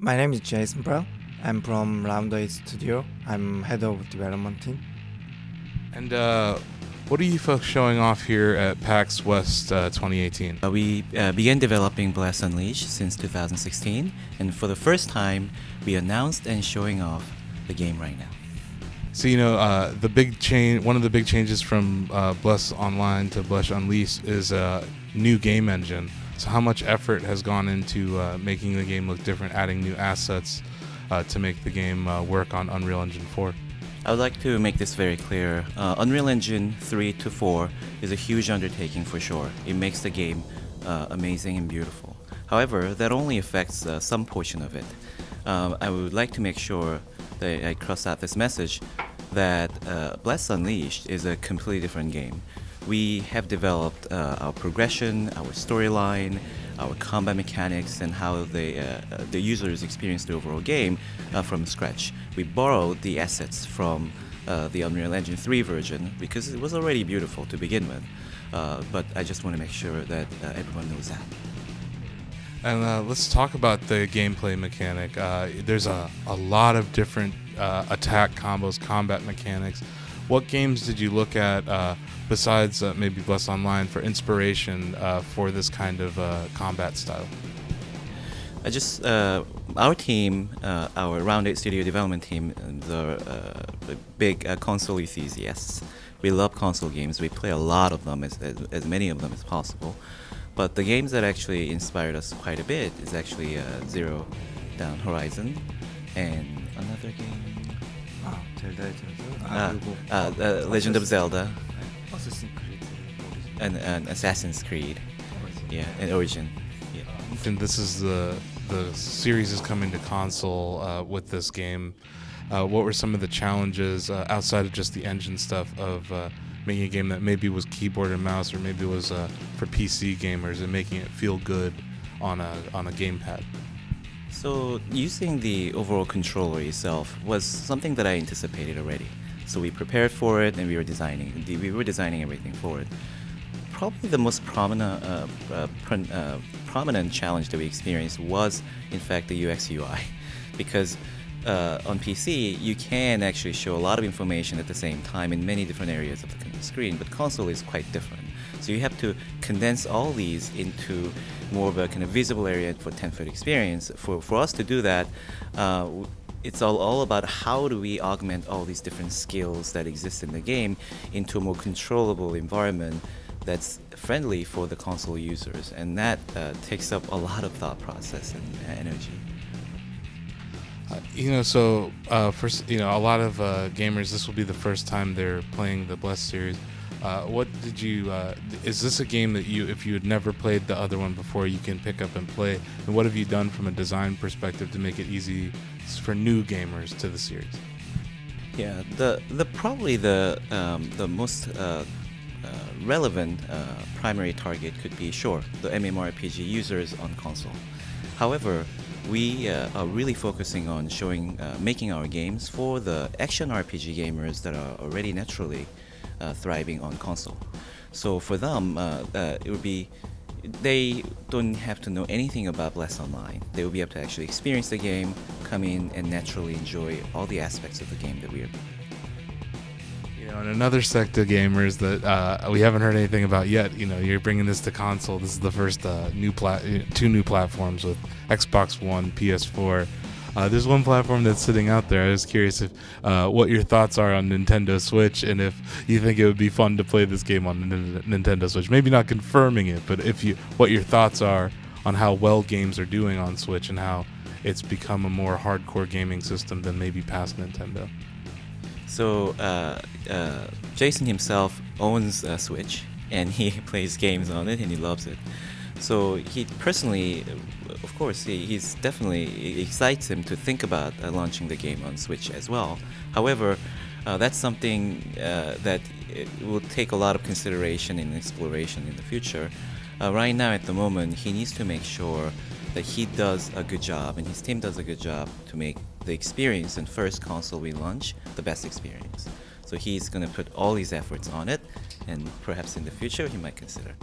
My name is Jason Bro. I'm from Round 8 Studio. I'm head of development team. And what are you folks showing off here at PAX West 2018? We began developing Blast Unleashed since 2016, and for the first time, we announced and showing off the game right now. So the big change, one of the big changes from Blast Online to Blast Unleashed is a new game engine. So how much effort has gone into making the game look different, adding new assets to make the game work on Unreal Engine 4? I would like to make this very clear. Unreal Engine 3 to 4 is a huge undertaking for sure. It makes the game amazing and beautiful. However, that only affects some portion of it. I would like to make sure that I cross out this message that Blast Unleashed is a completely different game. We have developed our progression, our storyline, our combat mechanics, and how the users experience the overall game from scratch. We borrowed the assets from the Unreal Engine 3 version because it was already beautiful to begin with. But I just want to make sure that everyone knows that. And let's talk about the gameplay mechanic. There's a lot of different attack combos, combat mechanics. What games did you look at besides maybe Blast Online for inspiration for this kind of combat style? Our team, our Round 8 Studio development team, the big console enthusiasts. We love console games. We play a lot of them, as many of them as possible. But the games that actually inspired us quite a bit is actually Zero Dawn Horizon and another game. Legend of Zelda and Assassin's Creed, yeah, and Origin. Yeah. And this is the series is coming to console with this game. What were some of the challenges outside of just the engine stuff of making a game that maybe was keyboard and mouse, or maybe was for PC gamers, and making it feel good on a gamepad? So using the overall controller itself was something that I anticipated already. So we prepared for it, and we were designing everything for it. Probably the most prominent challenge that we experienced was, in fact, the UX UI, because on PC you can actually show a lot of information at the same time in many different areas of the screen, but console is quite different. So you have to condense all these into more of a kind of visible area for 10-foot experience. For us to do that, it's all about how do we augment all these different skills that exist in the game into a more controllable environment that's friendly for the console users, and that takes up a lot of thought process and energy. For a lot of gamers, this will be the first time they're playing the Blast series. What did you? Is this a game that if you had never played the other one before, you can pick up and play? And what have you done from a design perspective to make it easy for new gamers to the series? Yeah, probably the most relevant primary target could be the MMORPG users on console. However, we are really focusing on making our games for the action RPG gamers that are already naturally thriving on console. So for them, they don't have to know anything about Blast Online. They will be able to actually experience the game, come in, and naturally enjoy all the aspects of the game that we are. And another sect of gamers that we haven't heard anything about yet. You're bringing this to console. This is the first two new platforms with Xbox One, PS4. There's one platform that's sitting out there. I was curious if what your thoughts are on Nintendo Switch, and if you think it would be fun to play this game on Nintendo Switch. Maybe not confirming it, but what your thoughts are on how well games are doing on Switch and how it's become a more hardcore gaming system than maybe past Nintendo. So Jason himself owns a Switch, and he plays games on it, and he loves it. So he personally, of course, he's definitely excites him to think about launching the game on Switch as well. However, that's something that it will take a lot of consideration and exploration in the future. Right now, at the moment, he needs to make sure that he does a good job, and his team does a good job to make the experience and first console we launch the best experience. So he's going to put all his efforts on it, and perhaps in the future he might consider.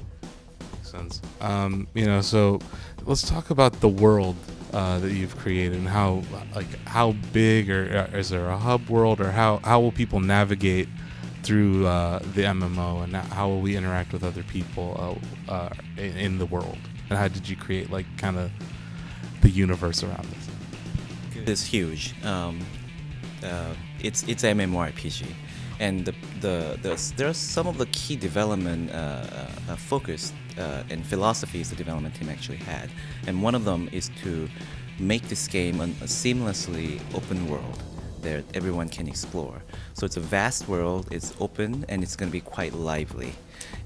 Makes sense. So let's talk about the world that you've created and how big, or is there a hub world, or how will people navigate through the MMO, and how will we interact with other people in the world, and how did you create kind of the universe around this? It's huge. It's MMORPG, and there are some of the key development focus and philosophies the development team actually had, and one of them is to make this game a seamlessly open world that everyone can explore. So it's a vast world, it's open, and it's going to be quite lively.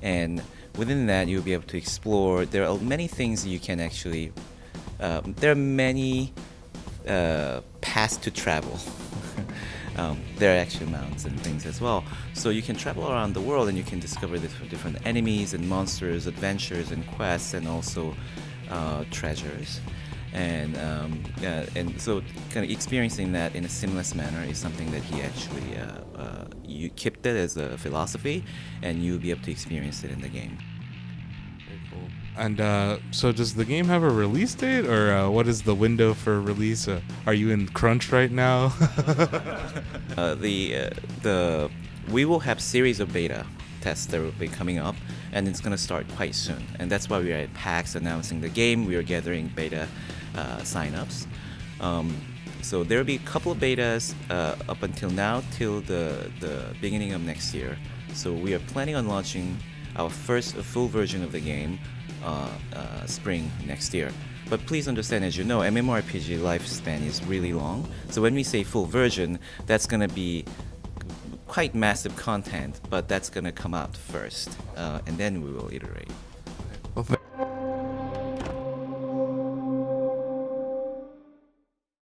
And within that, you'll be able to explore. There are many things you can actually. There are many paths to travel. There are actually mountains and things as well. So you can travel around the world and you can discover different enemies and monsters, adventures and quests, and also treasures. And so kind of experiencing that in a seamless manner is something that he actually you kept it as a philosophy, and you'll be able to experience it in the game. Very cool. And so does the game have a release date, or what is the window for release? Are you in crunch right now? We will have series of beta tests that will be coming up, and it's going to start quite soon. And that's why we are at PAX announcing the game. We are gathering beta signups. So there will be a couple of betas up until now, till the beginning of next year. So we are planning on launching our first full version of the game spring next year. But please understand, as you know, MMORPG lifespan is really long. So when we say full version, that's going to be quite massive content, but that's going to come out first, and then we will iterate.